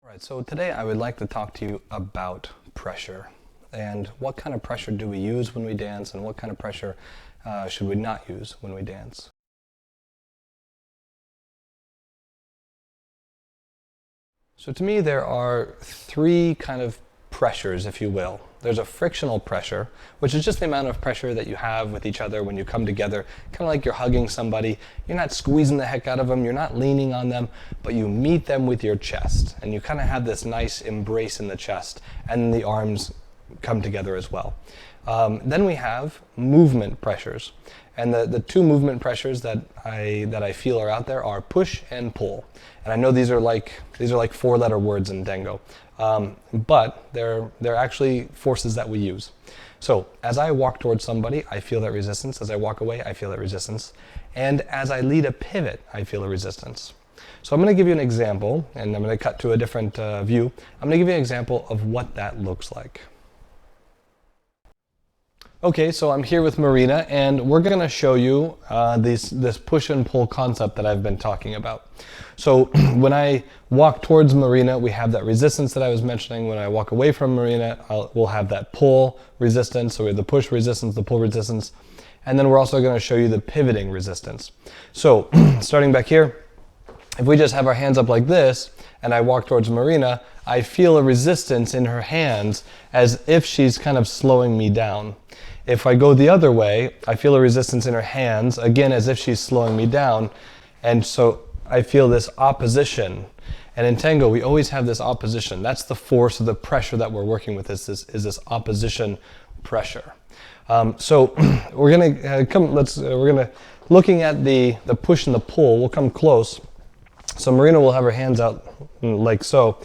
Right, so today I would like to talk to you about pressure and what kind of pressure do we use when we dance and what kind of pressure should we not use when we dance. So to me there are three kind of pressures, if you will. There's a frictional pressure, which is just the amount of pressure that you have with each other when you come together, kind of like you're hugging somebody. You're not squeezing the heck out of them, you're not leaning on them, but you meet them with your chest, and you kind of have this nice embrace in the chest, and the arms come together as well. Then we have movement pressures, and the two movement pressures that I feel are out there are push and pull. And I know these are like four-letter words in Tango, but they're actually forces that we use. So as I walk towards somebody, I feel that resistance. As I walk away, I feel that resistance. And as I lead a pivot, I feel a resistance. So I'm going to give you an example, and I'm going to cut to a different view. I'm going to give you an example of what that looks like. Okay, so I'm here with Marina, and we're going to show you this push and pull concept that I've been talking about. So when I walk towards Marina, we have that resistance that I was mentioning. When I walk away from Marina, we'll have that pull resistance. So we have the push resistance, the pull resistance, and then we're also going to show you the pivoting resistance. So starting back here, if we just have our hands up like this, and I walk towards Marina, I feel a resistance in her hands as if she's kind of slowing me down. If I go the other way, I feel a resistance in her hands, again as if she's slowing me down, and so I feel this opposition. And in Tango, we always have this opposition. That's the force of the pressure that we're working with, is this opposition pressure. So we're gonna looking at the push and the pull. We'll come close. So Marina will have her hands out like so.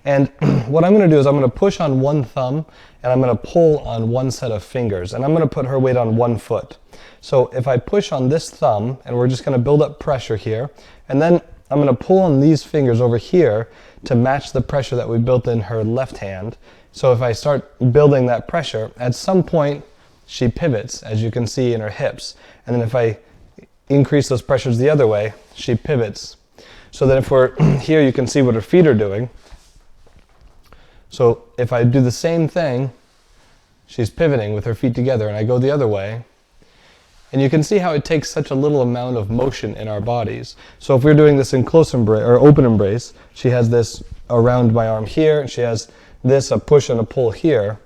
And what I'm going to do is I'm going to push on one thumb and I'm going to pull on one set of fingers. And I'm going to put her weight on one foot. So if I push on this thumb, and we're just going to build up pressure here, and then I'm going to pull on these fingers over here to match the pressure that we built in her left hand. So if I start building that pressure, at some point she pivots, as you can see in her hips. And then if I increase those pressures the other way, she pivots. So that if we're here, you can see what her feet are doing. So if I do the same thing, she's pivoting with her feet together, and I go the other way. And you can see how it takes such a little amount of motion in our bodies. So if we're doing this in close embrace or open embrace, she has this around my arm here, and she has this, a push and a pull here,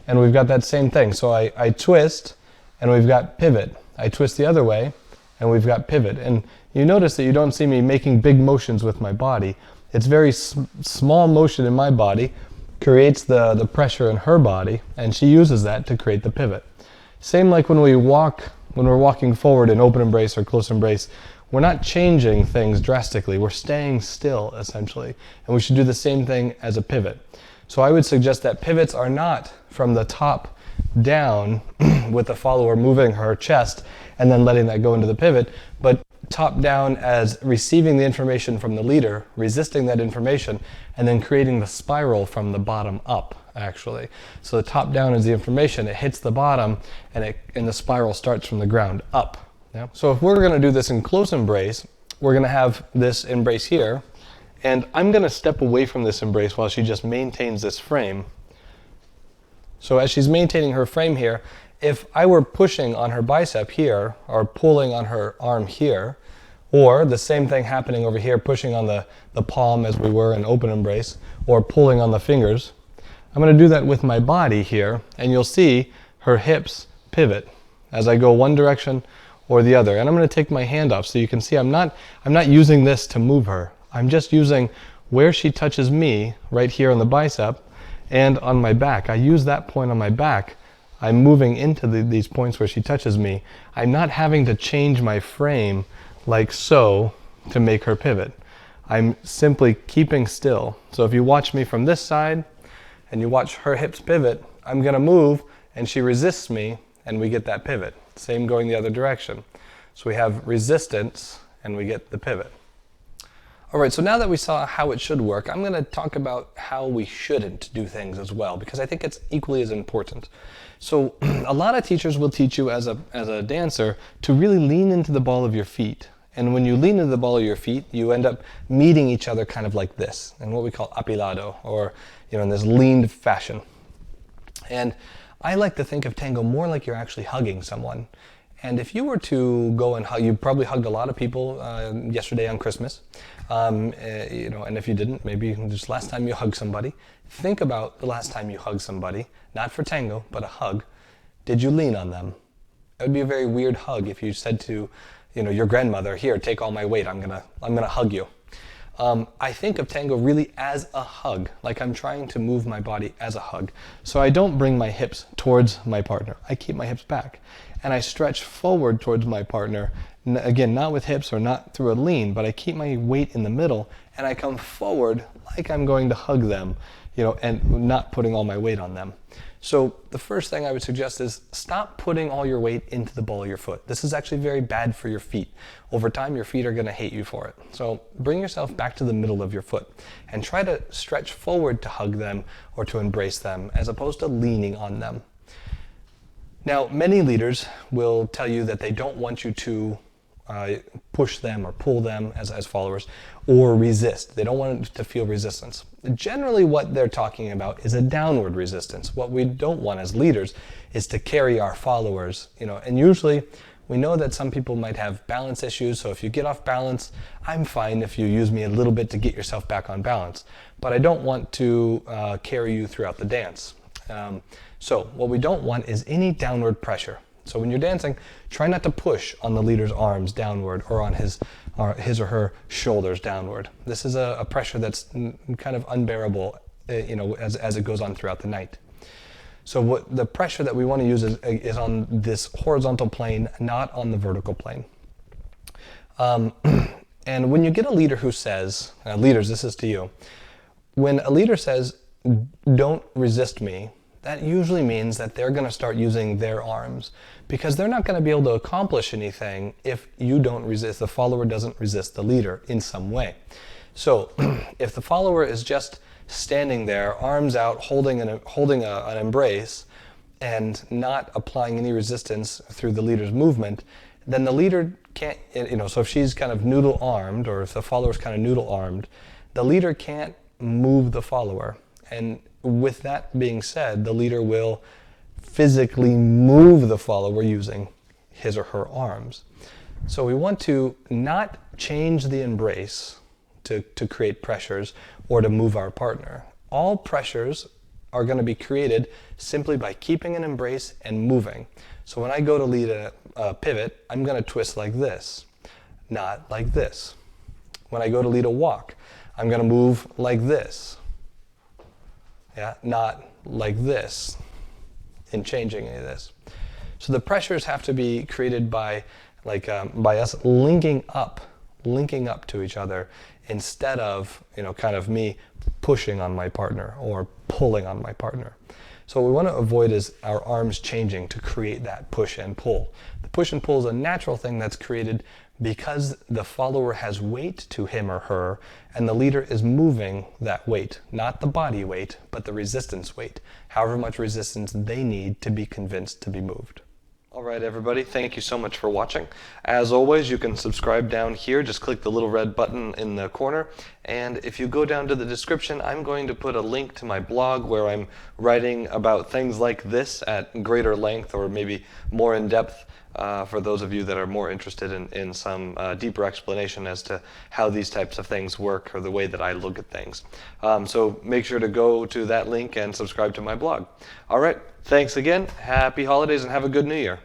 and we've got that same thing. So I twist, and we've got pivot. I twist the other way, and we've got pivot. And you notice that you don't see me making big motions with my body. It's very small motion in my body creates the pressure in her body, and she uses that to create the pivot. Same like when we're walking forward in open embrace or close embrace, we're not changing things drastically, we're staying still essentially, and we should do the same thing as a pivot. So I would suggest that pivots are not from the top down with the follower moving her chest and then letting that go into the pivot, but top down as receiving the information from the leader, resisting that information, and then creating the spiral from the bottom up, actually. So the top down is the information, it hits the bottom, and the spiral starts from the ground up. Yeah? So if we're going to do this in close embrace, we're going to have this embrace here, and I'm going to step away from this embrace while she just maintains this frame. So as she's maintaining her frame here, if I were pushing on her bicep here, or pulling on her arm here, or the same thing happening over here, pushing on the palm as we were in open embrace, or pulling on the fingers, I'm going to do that with my body here, and you'll see her hips pivot as I go one direction or the other. And I'm going to take my hand off so you can see I'm not using this to move her. I'm just using where she touches me, right here on the bicep, and on my back. I use that point on my back. I'm moving into these points where she touches me. I'm not having to change my frame like so to make her pivot. I'm simply keeping still. So if you watch me from this side and you watch her hips pivot, I'm going to move and she resists me and we get that pivot. Same going the other direction. So we have resistance and we get the pivot. All right, so now that we saw how it should work, I'm going to talk about how we shouldn't do things as well, because I think it's equally as important. So a lot of teachers will teach you as a dancer to really lean into the ball of your feet And when you lean into the ball of your feet, you end up meeting each other kind of like this, in what we call apilado, or in this leaned fashion. And I like to think of tango more like you're actually hugging someone. And if you were to go and hug, you probably hugged a lot of people yesterday on Christmas. And if you didn't, maybe just last time you hugged somebody. Think about the last time you hugged somebody, not for tango, but a hug. Did you lean on them? It would be a very weird hug if you said to, your grandmother, "Here, take all my weight. I'm gonna hug you." I think of tango really as a hug, like I'm trying to move my body as a hug. So I don't bring my hips towards my partner. I keep my hips back. And I stretch forward towards my partner, again, not with hips or not through a lean, but I keep my weight in the middle, and I come forward like I'm going to hug them, and not putting all my weight on them. So the first thing I would suggest is stop putting all your weight into the ball of your foot. This is actually very bad for your feet. Over time, your feet are going to hate you for it. So bring yourself back to the middle of your foot and try to stretch forward to hug them or to embrace them, as opposed to leaning on them. Now, many leaders will tell you that they don't want you to push them or pull them as followers, or resist. They don't want to feel resistance. Generally, what they're talking about is a downward resistance. What we don't want as leaders is to carry our followers, and usually we know that some people might have balance issues, so if you get off balance, I'm fine if you use me a little bit to get yourself back on balance. But I don't want to carry you throughout the dance. So what we don't want is any downward pressure. So when you're dancing, try not to push on the leader's arms downward or on his or her shoulders downward. This is a pressure that's kind of unbearable, as it goes on throughout the night. So what the pressure that we want to use is on this horizontal plane, not on the vertical plane. And when you get a leader who says, leaders, this is to you, when a leader says, "Don't resist me," that usually means that they're going to start using their arms, because they're not going to be able to accomplish anything if you don't resist, the follower doesn't resist the leader in some way. So if the follower is just standing there, arms out, holding an embrace, and not applying any resistance through the leader's movement, then the leader can't, so if she's kind of noodle-armed, or if the follower's kind of noodle-armed, the leader can't move the follower. And with that being said, the leader will physically move the follower using his or her arms. So we want to not change the embrace to create pressures or to move our partner. All pressures are going to be created simply by keeping an embrace and moving. So when I go to lead a pivot, I'm going to twist like this, not like this. When I go to lead a walk, I'm going to move like this. Yeah, not like this, in changing any of this. So the pressures have to be created by us linking up to each other, instead of, kind of me pushing on my partner or pulling on my partner. So what we want to avoid is our arms changing to create that push and pull. The push and pull is a natural thing that's created because the follower has weight to him or her, and the leader is moving that weight, not the body weight, but the resistance weight, however much resistance they need to be convinced to be moved. All right, everybody, thank you so much for watching. As always, you can subscribe down here. Just click the little red button in the corner. And if you go down to the description, I'm going to put a link to my blog where I'm writing about things like this at greater length, or maybe more in depth, for those of you that are more interested in some deeper explanation as to how these types of things work, or the way that I look at things. So make sure to go to that link and subscribe to my blog. All right, thanks again. Happy holidays and have a good New Year.